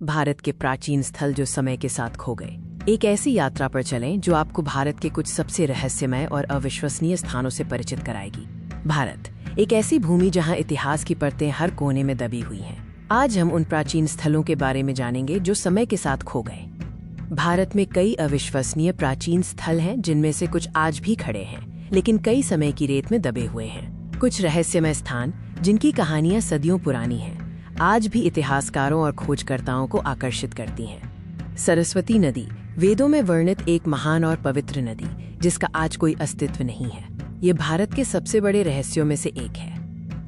भारत के प्राचीन स्थल जो समय के साथ खो गए। एक ऐसी यात्रा पर चलें जो आपको भारत के कुछ सबसे रहस्यमय और अविश्वसनीय स्थानों से परिचित कराएगी। भारत एक ऐसी भूमि जहां इतिहास की परतें हर कोने में दबी हुई हैं। आज हम उन प्राचीन स्थलों के बारे में जानेंगे जो समय के साथ खो गए। भारत में कई अविश्वसनीय प्राचीन स्थल हैं जिनमें से कुछ आज भी खड़े हैं, लेकिन कई समय की रेत में दबे हुए हैं। कुछ रहस्यमय स्थान जिनकी कहानियां सदियों पुरानी हैं, आज भी इतिहासकारों और खोजकर्ताओं को आकर्षित करती हैं। सरस्वती नदी वेदों में वर्णित एक महान और पवित्र नदी जिसका आज कोई अस्तित्व नहीं है। ये भारत के सबसे बड़े रहस्यों में से एक है।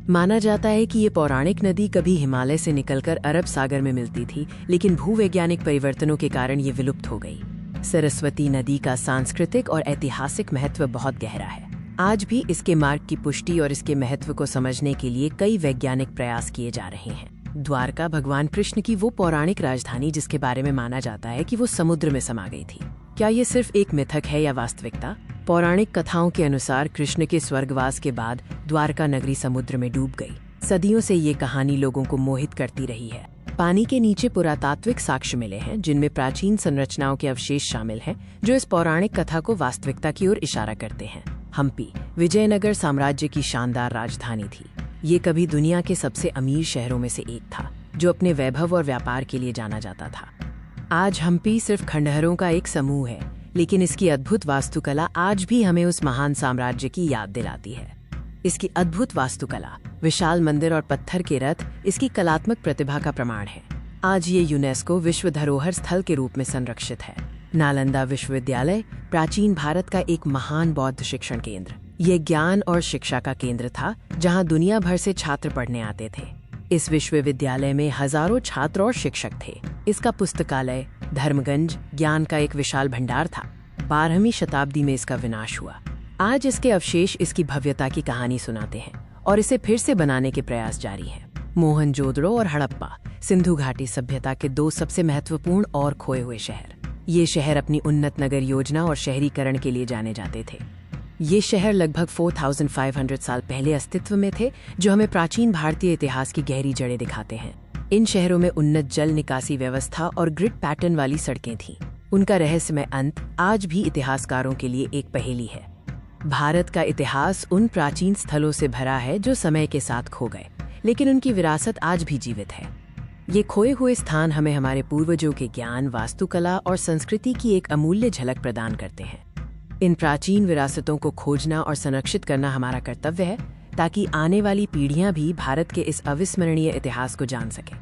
माना जाता है कि ये पौराणिक नदी कभी हिमालय से निकलकर अरब सागर में मिलती थी, लेकिन भूवैज्ञानिक परिवर्तनों के कारण ये विलुप्त हो गई। सरस्वती नदी का सांस्कृतिक और ऐतिहासिक महत्व बहुत गहरा है। आज भी इसके मार्ग की पुष्टि और इसके महत्व को समझने के लिए कई वैज्ञानिक प्रयास किए जा रहे हैं। द्वारका भगवान कृष्ण की वो पौराणिक राजधानी जिसके बारे में माना जाता है कि वो समुद्र में समा गई थी। क्या ये सिर्फ एक मिथक है या वास्तविकता? पौराणिक कथाओं के अनुसार कृष्ण के स्वर्गवास के बाद द्वारका नगरी समुद्र में डूब गई। सदियों से ये कहानी लोगों को मोहित करती रही है। पानी के नीचे पुरातात्विक साक्ष्य मिले हैं जिनमें प्राचीन संरचनाओं के अवशेष शामिल हैं जो इस पौराणिक कथा को वास्तविकता की ओर इशारा करते हैं। हम्पी विजयनगर साम्राज्य की शानदार राजधानी थी। ये कभी दुनिया के सबसे अमीर शहरों में से एक था जो अपने वैभव और व्यापार के लिए जाना जाता था। आज हम्पी सिर्फ खंडहरों का एक समूह है, लेकिन इसकी अद्भुत वास्तुकला आज भी हमें उस महान साम्राज्य की याद दिलाती है। इसकी अद्भुत वास्तुकला, विशाल मंदिर और पत्थर के रथ इसकी कलात्मक प्रतिभा का प्रमाण है। आज ये यूनेस्को विश्व धरोहर स्थल के रूप में संरक्षित है। नालंदा विश्वविद्यालय प्राचीन भारत का एक महान बौद्ध शिक्षण केंद्र। ये ज्ञान और शिक्षा का केंद्र था जहां दुनिया भर से छात्र पढ़ने आते थे। इस विश्वविद्यालय में हजारों छात्र और शिक्षक थे। इसका पुस्तकालय धर्मगंज ज्ञान का एक विशाल भंडार था। 12वीं शताब्दी में इसका विनाश हुआ। आज इसके अवशेष इसकी भव्यता की कहानी सुनाते हैं और इसे फिर से बनाने के प्रयास जारी हैं। मोहनजोदड़ो और हड़प्पा सिंधु घाटी सभ्यता के दो सबसे महत्वपूर्ण और खोए हुए शहर। ये शहर अपनी उन्नत नगर योजना और शहरीकरण के लिए जाने जाते थे। ये शहर लगभग 4500 साल पहले अस्तित्व में थे, जो हमें प्राचीन भारतीय इतिहास की गहरी जड़ें दिखाते हैं। इन शहरों में उन्नत जल निकासी व्यवस्था और ग्रिड पैटर्न वाली सड़कें थीं। उनका रहस्यमय अंत आज भी इतिहासकारों के लिए एक पहेली है। भारत का इतिहास उन प्राचीन स्थलों से भरा है जो समय के साथ खो गए, लेकिन उनकी विरासत आज भी जीवित है। ये खोए हुए स्थान हमें हमारे पूर्वजों के ज्ञान, वास्तुकला और संस्कृति की एक अमूल्य झलक प्रदान करते हैं। इन प्राचीन विरासतों को खोजना और संरक्षित करना हमारा कर्तव्य है, ताकि आने वाली पीढ़ियां भी भारत के इस अविस्मरणीय इतिहास को जान सकें।